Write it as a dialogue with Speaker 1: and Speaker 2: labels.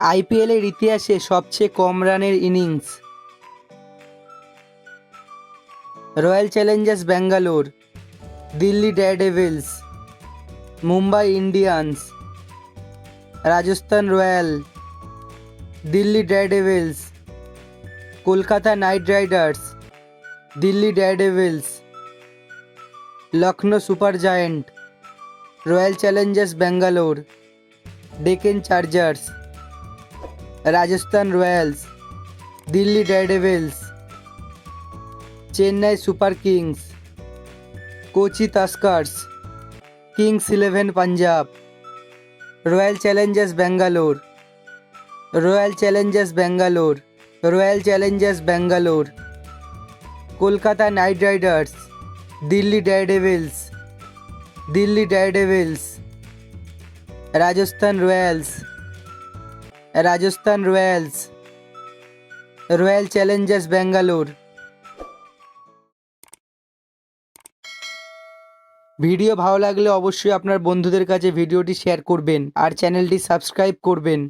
Speaker 1: আইপিএলের ইতিহাসে সবচেয়ে কম রানের innings. Royal Challengers Bangalore, Delhi Daredevils, Mumbai Indians, Rajasthan Royal, Delhi Daredevils, Kolkata Knight Riders, Delhi Daredevils, Lucknow Super Giant, Royal Challengers Bangalore, Deccan Chargers, Rajasthan Royals, Delhi Daredevils, Chennai Super Kings, Kochi Tuskers, Kings 11 Punjab, Royal Challengers Bangalore, Royal Challengers Bangalore, Royal Challengers Bangalore, Kolkata Knight Riders, Delhi Daredevils, Delhi Daredevils, Rajasthan Royals, Rajasthan Royals, Royal Challengers Bangalore. Video ভালো লাগলে অবশ্যই আপনার বন্ধুদের কাছে ভিডিওটি share করবেন আর চ্যানেলটি subscribe করবেন।